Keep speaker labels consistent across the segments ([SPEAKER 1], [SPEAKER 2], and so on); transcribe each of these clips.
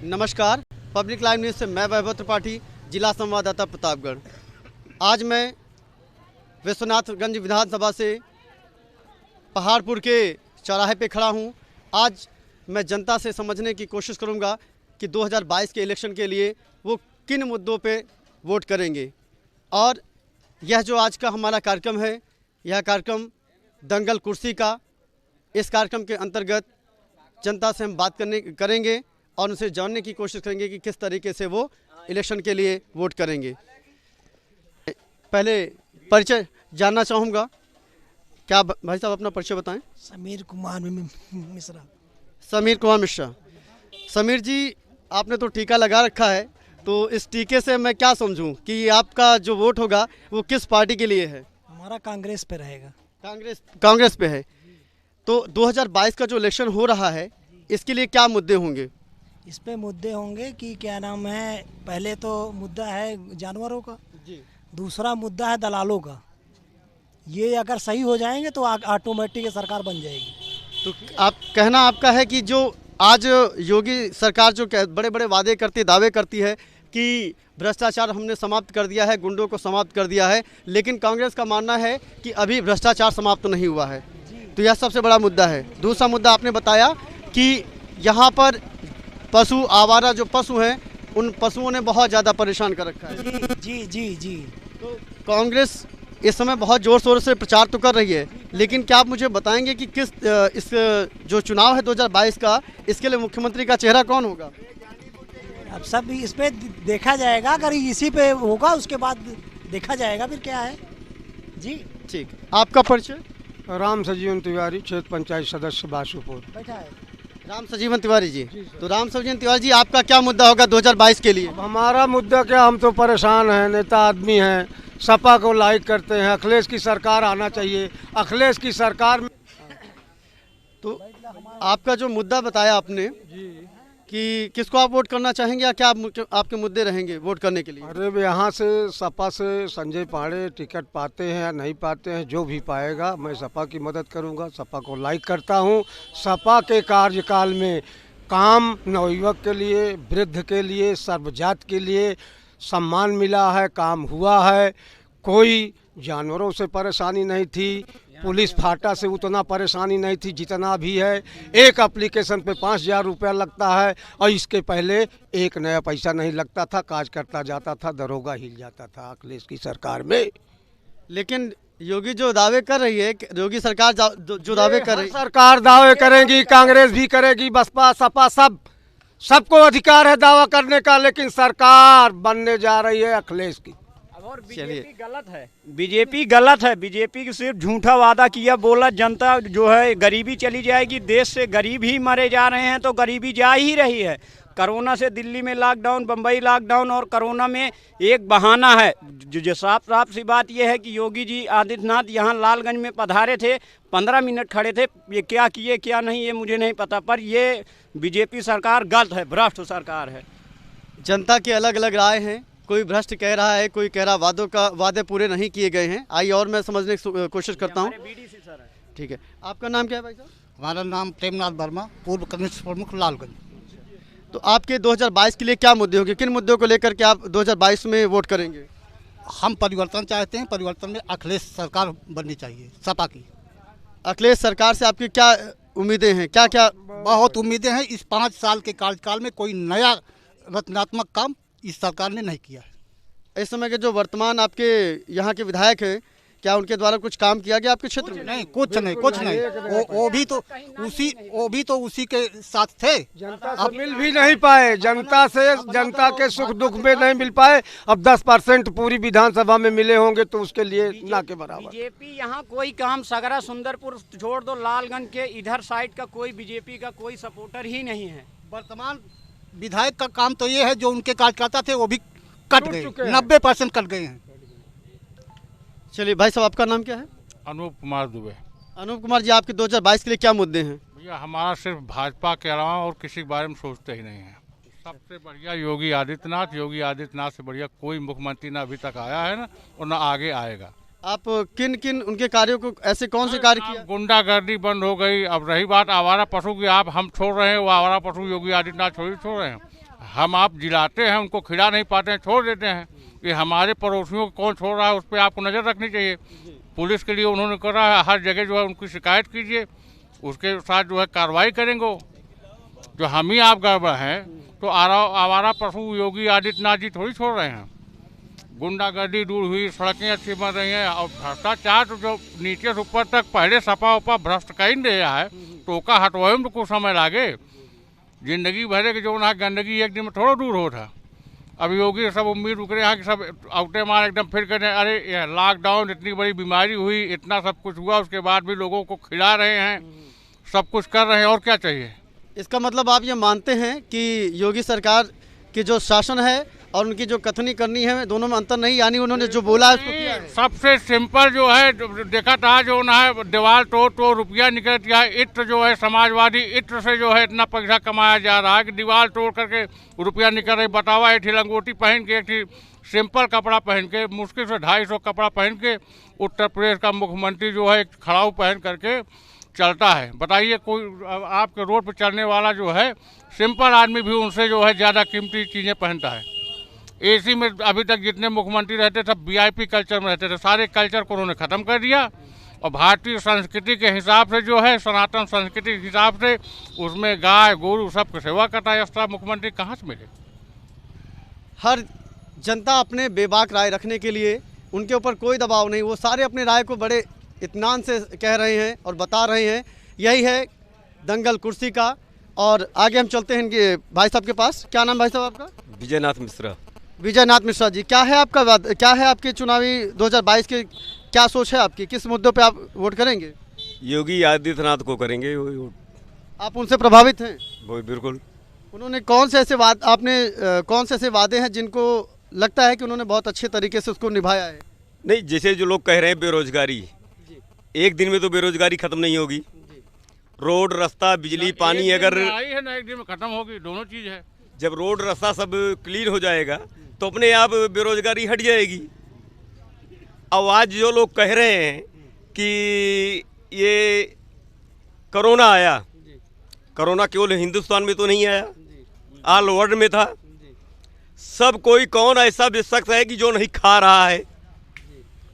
[SPEAKER 1] नमस्कार, public live news से मैं वैभव त्रिपाठी, जिला संवाददाता प्रतापगढ़। आज मैं विश्वनाथगंज विधानसभा से पहाड़पुर के चौराहे पे खड़ा हूँ। आज मैं जनता से समझने की कोशिश करूँगा कि 2022 के इलेक्शन के लिए वो किन मुद्दों पे वोट करेंगे। और यह जो आज का हमारा कार्यक्रम है, यह कार्यक्रम दंगल कुर्सी का। इस कार्यक्रम के अंतर्गत जनता से हम बात करेंगे और उनसे जानने की कोशिश करेंगे कि किस तरीके से वो इलेक्शन के लिए वोट करेंगे। पहले परिचय जानना चाहूँगा। क्या भाई साहब अपना परिचय बताएं?
[SPEAKER 2] समीर कुमार मिश्रा।
[SPEAKER 1] समीर कुमार मिश्रा। समीर जी, आपने तो टीका लगा रखा है, तो इस टीके से मैं क्या समझूं कि आपका जो वोट होगा वो किस पार्टी के लिए है?
[SPEAKER 2] हमारा कांग्रेस पे रहेगा।
[SPEAKER 1] कांग्रेस पे है। तो 2022 का जो इलेक्शन हो रहा है, इसके लिए क्या मुद्दे होंगे?
[SPEAKER 2] इस पे मुद्दे होंगे कि क्या नाम है, पहले तो मुद्दा है जानवरों का
[SPEAKER 1] जी।
[SPEAKER 2] दूसरा मुद्दा है दलालों का। ये अगर सही हो जाएंगे तो ऑटोमेटिक सरकार बन जाएगी।
[SPEAKER 1] तो आप कहना आपका है कि जो आज योगी सरकार जो बड़े बड़े वादे करती, दावे करती है कि भ्रष्टाचार हमने समाप्त कर दिया है, गुंडों को समाप्त कर दिया है, लेकिन कांग्रेस का मानना है कि अभी भ्रष्टाचार समाप्त नहीं हुआ है। तो यह सबसे बड़ा मुद्दा है। दूसरा मुद्दा आपने बताया कि यहाँ पर पशु, आवारा जो पशु हैं, उन पशुओं ने बहुत ज़्यादा परेशान कर रखा है।
[SPEAKER 2] जी जी जी।
[SPEAKER 1] तो कांग्रेस इस समय बहुत ज़ोर शोर से प्रचार तो कर रही है, लेकिन क्या आप मुझे बताएंगे कि किस इस जो चुनाव है 2022 का, इसके लिए मुख्यमंत्री का चेहरा कौन होगा?
[SPEAKER 2] अब सब इस पे देखा जाएगा। अगर इसी पे होगा उसके बाद देखा जाएगा फिर क्या है। जी
[SPEAKER 1] ठीक। आपका परिचय?
[SPEAKER 3] राम सजीवन तिवारी, क्षेत्र पंचायत सदस्य बासुपुर।
[SPEAKER 2] बैठा है
[SPEAKER 1] राम सजीवन तिवारी जी। तो राम सजीवन तिवारी जी, आपका क्या मुद्दा होगा 2022 के लिए?
[SPEAKER 3] हमारा मुद्दा क्या, हम तो परेशान हैं, नेता आदमी हैं, सपा को लाइक करते हैं, अखिलेश की सरकार आना चाहिए, अखिलेश की सरकार में।
[SPEAKER 1] तो आपका जो मुद्दा बताया आपने कि किसको आप वोट करना चाहेंगे, या क्या आपके मुद्दे रहेंगे वोट करने के लिए?
[SPEAKER 3] अरे यहाँ से सपा से संजय पांडे टिकट पाते हैं या नहीं पाते हैं, जो भी पाएगा मैं सपा की मदद करूँगा। सपा को लाइक करता हूँ। सपा के कार्यकाल में काम नवयुवक के लिए, वृद्ध के लिए, सर्वजात के लिए सम्मान मिला है, काम हुआ है। कोई जानवरों से परेशानी नहीं थी, पुलिस फाटा से उतना परेशानी नहीं थी जितना भी है। एक एप्लीकेशन पे 5,000 रुपया लगता है और इसके पहले एक नया पैसा नहीं लगता था। काज करता जाता था, दरोगा हिल जाता था अखिलेश की सरकार में।
[SPEAKER 1] लेकिन योगी जो दावे कर रही है, योगी सरकार जो दावे कर रही है,
[SPEAKER 3] सरकार दावे करेगी, कांग्रेस भी करेगी, बसपा सपा सबको अधिकार है दावा करने का, लेकिन सरकार बनने जा रही है अखिलेश की।
[SPEAKER 4] और बीजेपी गलत है। बीजेपी गलत है। बीजेपी की सिर्फ झूठा वादा किया, बोला जनता जो है गरीबी चली जाएगी, देश से गरीब ही मरे जा रहे हैं, तो गरीबी जा ही रही है। कोरोना से दिल्ली में लॉकडाउन, बम्बई लॉकडाउन, और कोरोना में एक बहाना है। जो साफ सी बात यह है कि योगी जी आदित्यनाथ यहाँ लालगंज में पधारे थे, 15 मिनट खड़े थे। ये क्या किए क्या नहीं ये मुझे नहीं पता, पर ये बीजेपी सरकार गलत है, भ्रष्ट सरकार है।
[SPEAKER 1] जनता की अलग अलग राय हैं। कोई भ्रष्ट कह रहा है, कोई कह रहा वादे पूरे नहीं किए गए हैं। आइए और मैं समझने की कोशिश करता हूँ। ठीक है, आपका नाम क्या है भाई साहब?
[SPEAKER 5] हमारा नाम प्रेमनाथ वर्मा, पूर्व कम्युनिस्ट प्रमुख लालगंज।
[SPEAKER 1] तो आपके 2022 के लिए क्या मुद्दे होंगे? किन मुद्दों को लेकर के आप 2022 में वोट करेंगे?
[SPEAKER 5] हम परिवर्तन चाहते हैं। परिवर्तन में अखिलेश सरकार बननी चाहिए, सपा की।
[SPEAKER 1] अखिलेश सरकार से आपकी क्या उम्मीदें हैं? क्या क्या?
[SPEAKER 5] बहुत उम्मीदें हैं। इस 5 साल के कार्यकाल में कोई नया रचनात्मक काम इस सरकार ने नहीं किया है।
[SPEAKER 1] इस समय के जो वर्तमान आपके यहाँ के विधायक हैं, क्या उनके द्वारा कुछ काम किया गया आपके क्षेत्र में?
[SPEAKER 5] नहीं, कुछ नहीं। वो भी तो उसी के साथ थे।
[SPEAKER 3] जनता से मिल भी नहीं पाए, जनता के सुख दुख में नहीं मिल पाए। अब 10% पूरी विधानसभा में मिले होंगे तो उसके लिए ना के बराबर।
[SPEAKER 4] बीजेपी यहाँ कोई काम, सगरा सुंदरपुर छोड़ दो, लालगंज के इधर साइड का कोई बीजेपी का कोई सपोर्टर ही नहीं है।
[SPEAKER 5] वर्तमान विधायक का काम तो ये है, जो उनके कार्यकर्ता थे वो भी कट गए, 90% कट गए हैं।
[SPEAKER 1] चलिए भाई साहब, आपका नाम क्या है?
[SPEAKER 6] अनूप कुमार दुबे।
[SPEAKER 1] अनूप कुमार जी, आपके 2022 के लिए क्या मुद्दे हैं?
[SPEAKER 6] भैया हमारा सिर्फ भाजपा के अलावा और किसी के बारे में सोचते ही नहीं है। सबसे बढ़िया योगी आदित्यनाथ से बढ़िया कोई मुख्यमंत्री ना अभी तक आया है ना, और ना आगे आएगा।
[SPEAKER 1] आप किन किन उनके कार्यों को, ऐसे कौन से कार्य किया?
[SPEAKER 6] गुंडागर्दी बंद हो गई। अब रही बात आवारा पशु की, हम छोड़ रहे हैं, वो आवारा पशु योगी आदित्यनाथ छोड़ रहे हैं। हम आप जिलाते हैं, उनको खिला नहीं पाते हैं, छोड़ देते हैं। ये हमारे पड़ोसियों को कौन छोड़ रहा है, उस पर आपको नज़र रखनी चाहिए। पुलिस के लिए उन्होंने करा है, हर जगह जो है उनकी शिकायत कीजिए, उसके साथ जो है कार्रवाई करेंगे। जो हम ही आप गड़बड़ हैं तो आवारा पशु योगी आदित्यनाथ जी थोड़ी छोड़ रहे हैं। गुंडागर्दी दूर हुई, सड़कें अच्छी बन रही हैं, और भ्रष्टाचार तो जो नीचे से ऊपर तक पहले सपा उपा भ्रष्ट कहीं नहीं रहा है, तो ओका हटवाए में तो कुछ समय लागे। जिंदगी भरे के जो ना गंदगी एक दिन में थोड़ा दूर हो था। अब योगी सब उम्मीद उकरे यहाँ कि सब आउटे मार एकदम फिर कहते हैं अरे ये लॉकडाउन, इतनी बड़ी बीमारी हुई, इतना सब कुछ हुआ, उसके बाद भी लोगों को खिला रहे हैं, सब कुछ कर रहे हैं, और क्या चाहिए।
[SPEAKER 1] इसका मतलब आप ये मानते हैं कि योगी सरकार की जो शासन है और उनकी जो कथनी करनी है दोनों में अंतर नहीं, यानी उन्होंने जो बोला है उसको किया है।
[SPEAKER 6] सबसे सिंपल जो है देखा था, जो ना है दीवार तोड़ रुपया निकलती है, इत्र जो है समाजवादी इत्र से जो है इतना पैसा कमाया जा रहा है कि दीवार तोड़ करके रुपया निकल रही। बतावा, एक लंगोटी पहन के, एक सिंपल कपड़ा पहन के, मुश्किल से 250 कपड़ा पहन के उत्तर प्रदेश का मुख्यमंत्री जो है एक खड़ाऊ पहन करके चलता है। बताइए, कोई आपके रोड पर चलने वाला जो है सिंपल आदमी भी उनसे जो है ज़्यादा कीमती चीज़ें पहनता है। एसी में अभी तक जितने मुख्यमंत्री रहते सब वीआईपी कल्चर में रहते थे, सारे कल्चर को उन्होंने ख़त्म कर दिया और भारतीय संस्कृति के हिसाब से जो है, सनातन संस्कृति के हिसाब से उसमें गाय गोरू सबकी सेवा करता है। ऐसा मुख्यमंत्री कहाँ से मिले।
[SPEAKER 1] हर जनता अपने बेबाक राय रखने के लिए, उनके ऊपर कोई दबाव नहीं, वो सारे अपने राय को बड़े इत्मीनान से कह रहे हैं और बता रहे हैं। यही है दंगल कुर्सी का। और आगे हम चलते हैं इनके भाई साहब के पास। क्या नाम भाई साहब आपका?
[SPEAKER 7] विजयनाथ मिश्रा।
[SPEAKER 1] विजयनाथ मिश्रा जी, क्या है आपका क्या है आपके चुनावी 2022 के क्या सोच है आपकी, किस मुद्दों पे आप वोट करेंगे?
[SPEAKER 7] योगी आदित्यनाथ को करेंगे।
[SPEAKER 1] आप उनसे प्रभावित हैं?
[SPEAKER 7] वो बिल्कुल।
[SPEAKER 1] उन्होंने कौन से ऐसे कौन से ऐसे वादे हैं जिनको लगता है कि उन्होंने बहुत अच्छे तरीके से उसको निभाया है?
[SPEAKER 7] नहीं, जैसे जो लोग कह रहे हैं बेरोजगारी, एक दिन में तो बेरोजगारी खत्म नहीं होगी। रोड रास्ता बिजली पानी अगर
[SPEAKER 6] आई है ना, एक दिन में खत्म होगी, दोनों चीज है।
[SPEAKER 7] जब रोड रास्ता सब क्लीन हो जाएगा तो अपने आप बेरोजगारी हट जाएगी। अब आज जो लोग कह रहे हैं कि ये कोरोना आया, कोरोना केवल हिंदुस्तान में तो नहीं आया, ऑल वर्ल्ड में था। सब कोई कौन ऐसा शख्स है कि जो नहीं खा रहा है?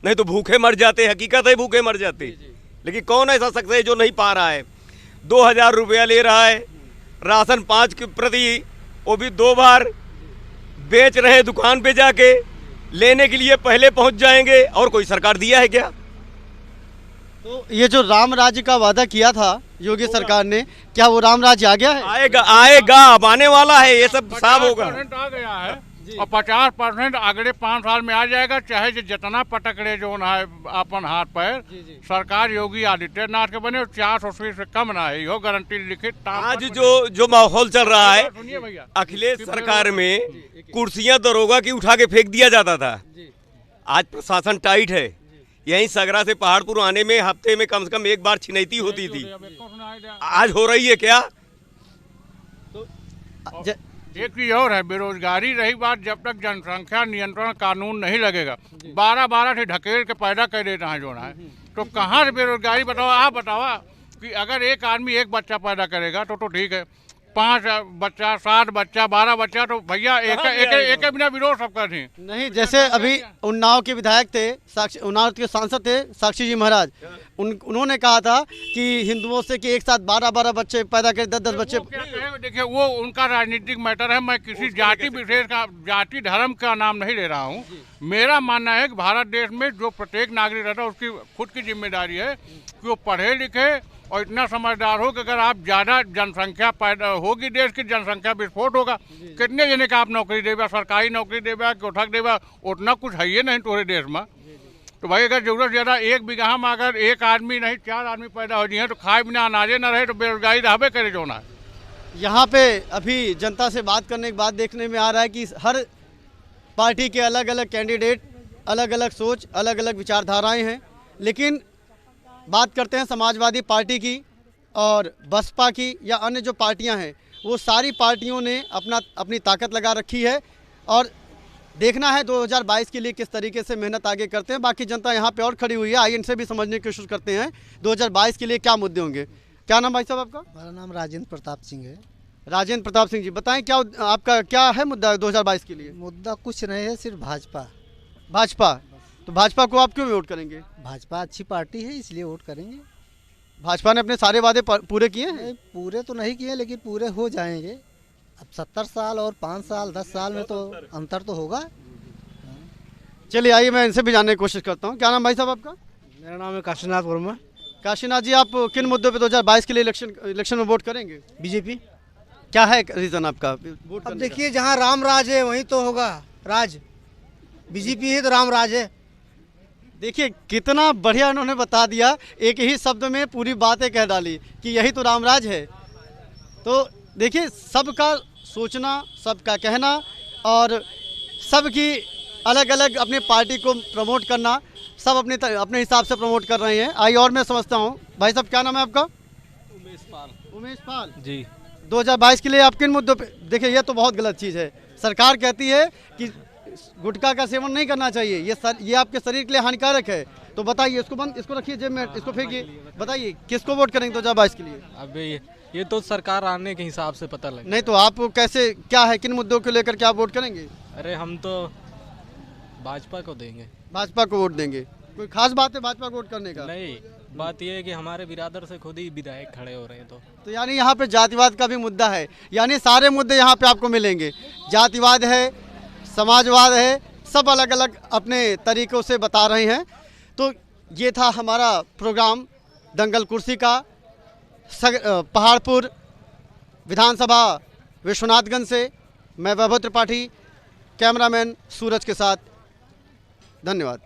[SPEAKER 7] नहीं तो भूखे मर जाते, हकीकत है भूखे मर जाते। लेकिन कौन ऐसा शख्स है जो नहीं पा रहा है? 2000 रुपया ले रहा है, राशन 5 के प्रति, वो भी 2 बार बेच रहे हैं। दुकान पे जाके लेने के लिए पहले पहुंच जाएंगे, और कोई सरकार दिया है क्या?
[SPEAKER 1] तो ये जो राम राज्य का वादा किया था योगी सरकार ने, क्या वो राम राज्य आ गया है?
[SPEAKER 7] आएगा, आएगा, अब आने वाला है, ये सब साफ होगा।
[SPEAKER 6] 50% आ गया है और 50% अगले 5 साल में आ जाएगा। चाहे जो जितना पटकड़े जो ना है अपन हाथ पैर, सरकार योगी आदित्यनाथ के बने 400 सीट से कम ना है, यो गारंटी लिखित।
[SPEAKER 7] आज जो माहौल चल रहा है,
[SPEAKER 6] सुनिए भैया,
[SPEAKER 7] अखिलेश सरकार में कुर्सियां दरोगा की उठा के फेंक दिया जाता था। आज प्रशासन टाइट है। यहीं सगरा से पहाड़पुर आने में हफ्ते में कम से कम एक बार छिनैती होती थी, आज हो रही है क्या?
[SPEAKER 6] एक चीज और है, बेरोजगारी रही बात, जब तक जनसंख्या नियंत्रण कानून नहीं लगेगा, 12-12 से ढकेल के पैदा कर देता है जो है, तो कहाँ से बेरोजगारी? बताओ, आप बताओ कि अगर एक आदमी एक बच्चा पैदा करेगा तो ठीक है, 5 बच्चा, 7 बच्चा, 12 बच्चा, तो भैया एक बिना विरोध सब कर दी।
[SPEAKER 1] नहीं, जैसे अभी उन्नाव के विधायक थे, उन्नाव के सांसद थे साक्षी जी महाराज, उन्होंने कहा था कि हिंदुओं से कि एक साथ 12-12 बच्चे पैदा करें, 10-10 बच्चे।
[SPEAKER 6] देखिए, वो उनका राजनीतिक मैटर है। मैं किसी जाति विशेष का, जाति धर्म का नाम नहीं ले रहा हूँ। मेरा मानना है कि भारत देश में जो प्रत्येक नागरिक रहता है उसकी खुद की जिम्मेदारी है कि वो पढ़े लिखे और इतना समझदार हो कि अगर आप ज़्यादा जनसंख्या पैदा होगी, देश की जनसंख्या विस्फोट होगा। कितने जने का आप नौकरी देगा, सरकारी नौकरी देगा कि उठक देगा, उतना कुछ है ही नहीं पूरे देश में। तो भाई अगर जरूरत ज़्यादा 1 बीघा में अगर एक आदमी नहीं 4 आदमी पैदा हो जाए तो खाए बिना अनाजे न रहे तो बेरोजगारी रहबे करे जो ना।
[SPEAKER 1] यहाँ पे अभी जनता से बात करने के बाद देखने में आ रहा है कि हर पार्टी के अलग अलग कैंडिडेट, अलग अलग सोच, अलग अलग विचारधाराएं हैं। लेकिन बात करते हैं समाजवादी पार्टी की और बसपा की या अन्य जो पार्टियां हैं, वो सारी पार्टियों ने अपनी ताकत लगा रखी है और देखना है 2022 के लिए किस तरीके से मेहनत आगे करते हैं। बाकी जनता यहाँ पे और खड़ी हुई है, आइए इनसे भी समझने की कोशिश करते हैं 2022 के लिए क्या मुद्दे होंगे। क्या नाम भाई साहब आपका?
[SPEAKER 2] मेरा नाम राजेंद्र प्रताप सिंह है।
[SPEAKER 1] राजेंद्र प्रताप सिंह जी, बताएं क्या आपका क्या है मुद्दा 2022 के लिए?
[SPEAKER 8] मुद्दा कुछ नहीं है, सिर्फ भाजपा।
[SPEAKER 1] भाजपा। तो भाजपा को आप क्यों वोट करेंगे?
[SPEAKER 8] भाजपा अच्छी पार्टी है इसलिए वोट करेंगे।
[SPEAKER 1] भाजपा ने अपने सारे वादे पूरे किए हैं।
[SPEAKER 8] नहीं, पूरे तो नहीं किए लेकिन पूरे हो जाएंगे। अब 70 साल और 5 साल 10 साल में तो अंतर तो होगा।
[SPEAKER 1] चलिए आइए मैं इनसे भी जानने की कोशिश करता हूँ। क्या नाम भाई साहब आपका?
[SPEAKER 2] मेरा नाम है काशीनाथ वर्मा।
[SPEAKER 1] काशीनाथ जी, आप किन मुद्दों पे 2022 के लिए इलेक्शन में वोट करेंगे?
[SPEAKER 2] बीजेपी।
[SPEAKER 1] क्या है रीजन आपका वोट
[SPEAKER 2] अब
[SPEAKER 1] करने
[SPEAKER 2] देखिए, जहाँ राम राज है वहीं तो होगा राज। बीजेपी है तो राम राज है।
[SPEAKER 1] देखिए कितना बढ़िया उन्होंने बता दिया, एक ही शब्द में पूरी बातें कह डाली कि यही तो रामराज है। तो देखिए सबका सोचना, सबका कहना और सबकी अलग अलग अपनी पार्टी को प्रमोट करना, सब अपने हिसाब से प्रमोट कर रहे हैं। आइए और मैं समझता हूँ। भाई साहब क्या नाम है आपका? उमेश पाल जी। 2022 के लिए आप किन मुद्दों पे? देखिए ये तो बहुत गलत चीज़ है। सरकार कहती है कि गुटखा का सेवन नहीं करना चाहिए, ये आपके शरीर के लिए हानिकारक है। तो बताइए, इसको रखिए जेब में, इसको फेंकिए। बताइए किसको वोट करेंगे 2022 के लिए?
[SPEAKER 9] अबे ये तो सरकार आने के हिसाब से पता लगे।
[SPEAKER 1] नहीं तो आप कैसे, क्या है, किन मुद्दों को लेकर क्या वोट करेंगे?
[SPEAKER 9] अरे हम तो भाजपा को देंगे।
[SPEAKER 1] भाजपा को वोट देंगे। कोई खास बात है भाजपा को वोट करने का?
[SPEAKER 9] नहीं, बात यह है कि हमारे बिरादर से खुद ही विधायक खड़े हो रहे हैं। तो
[SPEAKER 1] यानी यहाँ पे जातिवाद का भी मुद्दा है, यानी सारे मुद्दे यहाँ पे आपको मिलेंगे। जातिवाद है, समाजवाद है, सब अलग अलग अपने तरीक़ों से बता रहे हैं। तो ये था हमारा प्रोग्राम दंगल कुर्सी का, पहाड़पुर विधानसभा विश्वनाथगंज से। मैं वैभव त्रिपाठी, कैमरामैन सूरज के साथ। धन्यवाद।